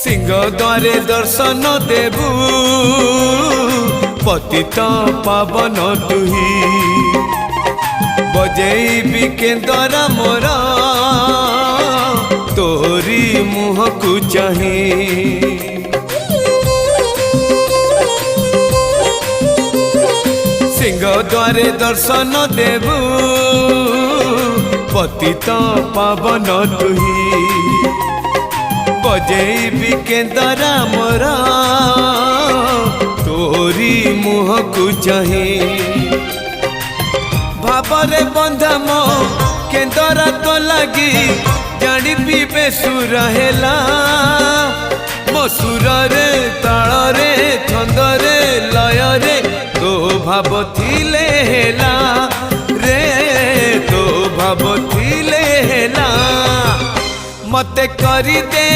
सिंह द्वारे दर्शन देबू पतित पावन तुही बजेबी केंदरा मोर तोरी मुह को चाही सिंह द्वारे दर्शन देबू पतित पावन तुही बजेबी केंदरा मोर तोरी मुह को चाही भावरे बंधा मो केंदरा तो लगी जानी पीबे सुर हेला मो सुर रे ताल रे छंद रे लय रे तो भाव थिले हेला रे तो भाव थिले हेला मते करी दे।